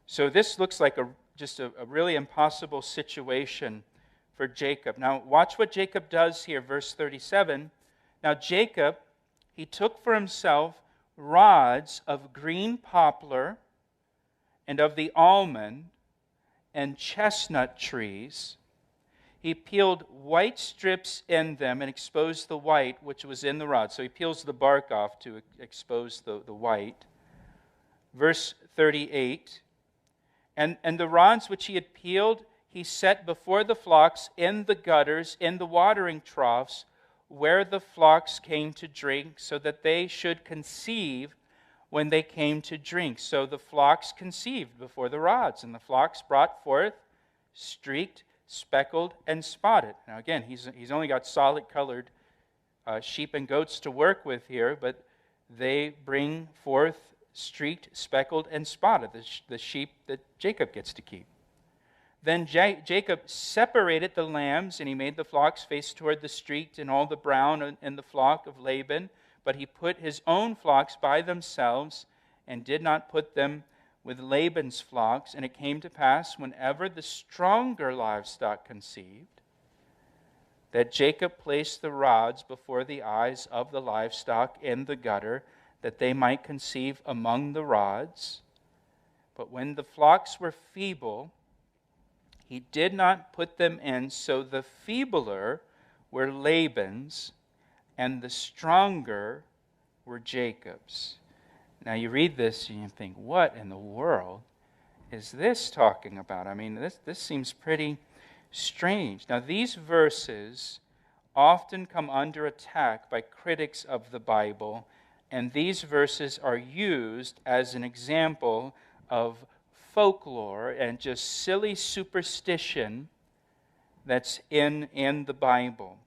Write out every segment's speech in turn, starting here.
So this looks like just a really impossible situation for Jacob. Now watch what Jacob does here, verse 37. Now Jacob, he took for himself rods of green poplar and of the almond and chestnut trees. He peeled white strips in them and exposed the white which was in the rod. So he peels the bark off to expose the white. Verse 38, and the rods which he had peeled, he set before the flocks in the gutters, in the watering troughs, where the flocks came to drink, so that they should conceive when they came to drink. So the flocks conceived before the rods, and the flocks brought forth streaked, speckled, and spotted. Now again, he's only got solid colored sheep and goats to work with here, but they bring forth streaked, speckled, and spotted, the sheep that Jacob gets to keep. Then Jacob separated the lambs, and he made the flocks face toward the streaked and all the brown in the flock of Laban. But he put his own flocks by themselves and did not put them with Laban's flocks. And it came to pass, whenever the stronger livestock conceived, that Jacob placed the rods before the eyes of the livestock in the gutter, that they might conceive among the rods. But when the flocks were feeble, he did not put them in, so the feebler were Laban's, and the stronger were Jacob's. Now you read this and you think, what in the world is this talking about? I mean, this seems pretty strange. Now these verses often come under attack by critics of the Bible, and these verses are used as an example of folklore and just silly superstition that's in the Bible.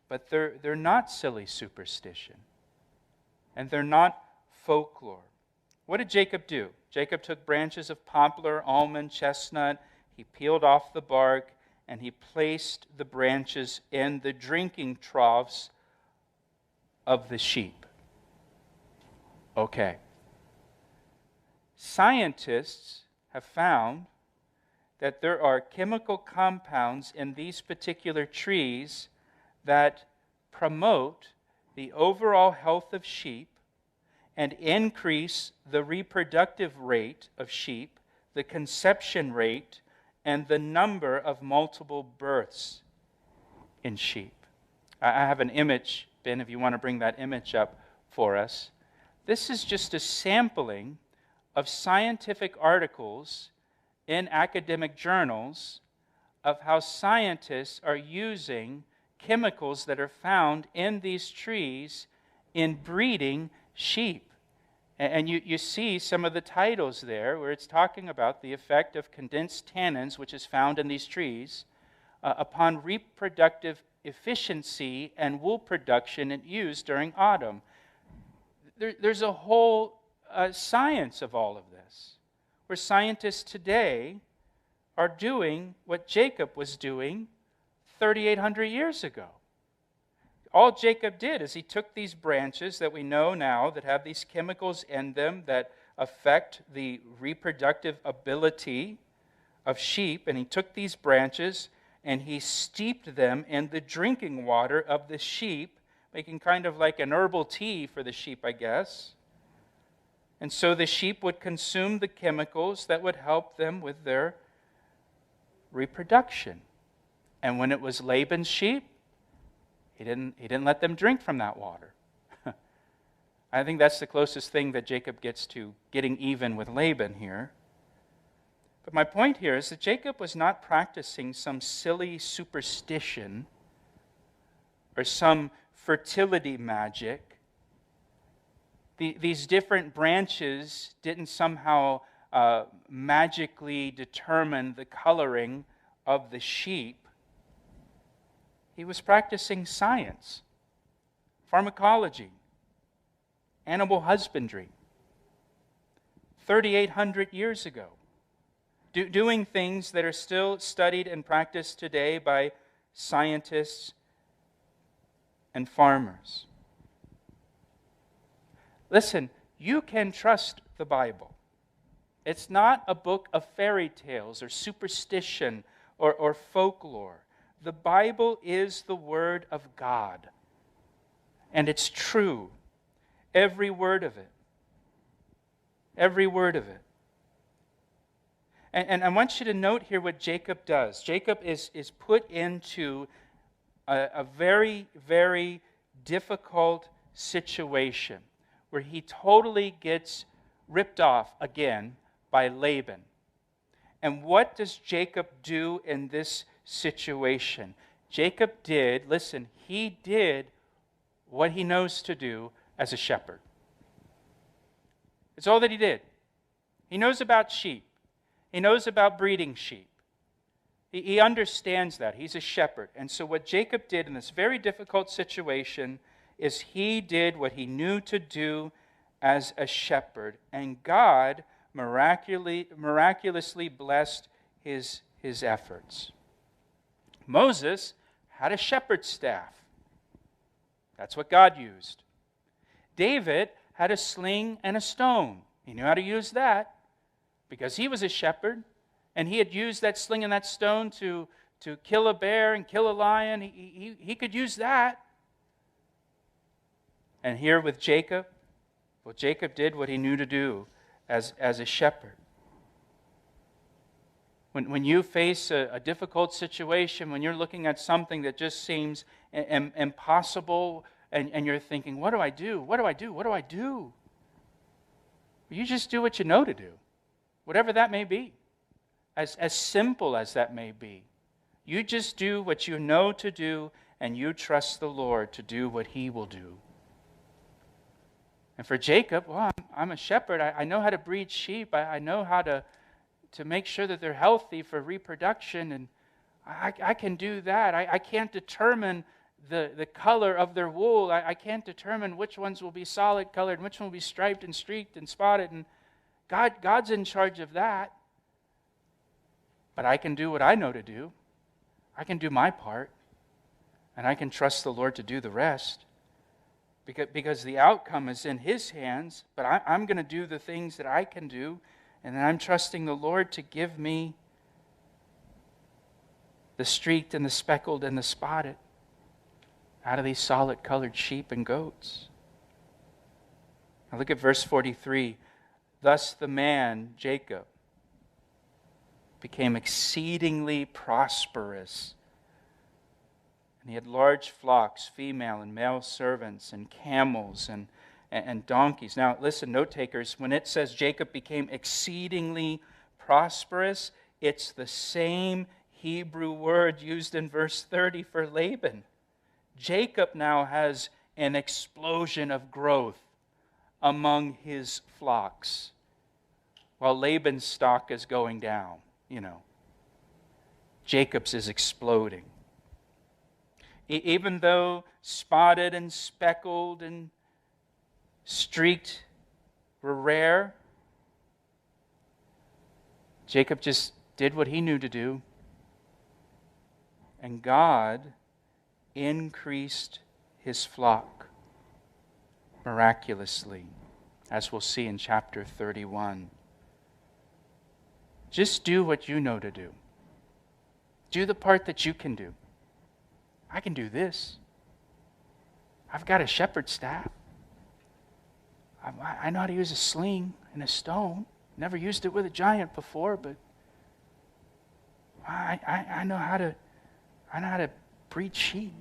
But they're not silly superstition. And they're not folklore. What did Jacob do? Jacob took branches of poplar, almond, chestnut. He peeled off the bark, and he placed the branches in the drinking troughs of the sheep. Okay. Scientists have found that there are chemical compounds in these particular trees that promote the overall health of sheep and increase the reproductive rate of sheep, the conception rate, and the number of multiple births in sheep. I have an image, Ben, if you want to bring that image up for us. This is just a sampling of scientific articles in academic journals of how scientists are using chemicals that are found in these trees in breeding sheep. And you see some of the titles there where it's talking about the effect of condensed tannins, which is found in these trees, upon reproductive efficiency and wool production and use during autumn. There's a whole science of all of this, where scientists today are doing what Jacob was doing 3,800 years ago. All Jacob did is he took these branches that we know now that have these chemicals in them that affect the reproductive ability of sheep, and he took these branches and he steeped them in the drinking water of the sheep, making kind of like an herbal tea for the sheep, I guess. And so the sheep would consume the chemicals that would help them with their reproduction. And when it was Laban's sheep, he didn't let them drink from that water. I think that's the closest thing that Jacob gets to getting even with Laban here. But my point here is that Jacob was not practicing some silly superstition or some fertility magic. These different branches didn't somehow magically determine the coloring of the sheep. He was practicing science, pharmacology, animal husbandry, 3,800 years ago, doing things that are still studied and practiced today by scientists and farmers. Listen, you can trust the Bible. It's not a book of fairy tales or superstition or folklore. The Bible is the Word of God. And it's true. Every word of it. Every word of it. And I want you to note here what Jacob does. Jacob is put into a very, very difficult situation where he totally gets ripped off again by Laban. And what does Jacob do in this situation? Jacob did, listen, he did what he knows to do as a shepherd. It's all that he did. He knows about sheep. He knows about breeding sheep. He understands that. He's a shepherd. And so what Jacob did in this very difficult situation is he did what he knew to do as a shepherd. And God miraculously blessed his efforts. Moses had a shepherd's staff. That's what God used. David had a sling and a stone. He knew how to use that because he was a shepherd, and he had used that sling and that stone to kill a bear and kill a lion. He could use that. And here with Jacob, well, Jacob did what he knew to do as a shepherd. When you face a difficult situation, when you're looking at something that just seems impossible, and you're thinking, what do I do? What do I do? What do I do? You just do what you know to do, whatever that may be, as simple as that may be. You just do what you know to do, and you trust the Lord to do what He will do. And for Jacob, well, I'm a shepherd. I know how to breed sheep. I know how to make sure that they're healthy for reproduction, and I can do that. I can't determine the color of their wool. I can't determine which ones will be solid colored and which one will be striped and streaked and spotted. And God's in charge of that. But I can do what I know to do. I can do my part. And I can trust the Lord to do the rest. Because the outcome is in His hands. But I'm going to do the things that I can do. And then I'm trusting the Lord to give me the streaked and the speckled and the spotted out of these solid colored sheep and goats. Now look at verse 43. Thus the man, Jacob, became exceedingly prosperous. And he had large flocks, female and male servants, and camels and donkeys. Now listen, note takers, when it says Jacob became exceedingly prosperous, it's the same Hebrew word used in verse 30 for Laban. Jacob now has an explosion of growth among his flocks, while Laban's stock is going down. Jacob's is exploding. Even though spotted and speckled and streaked were rare, Jacob just did what he knew to do. And God increased his flock miraculously, as we'll see in chapter 31. Just do what you know to do. Do the part that you can do. I can do this. I've got a shepherd's staff. I know how to use a sling and a stone. Never used it with a giant before, but I know how to breed sheep.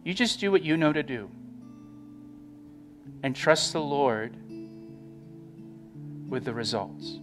You just do what you know to do and trust the Lord with the results.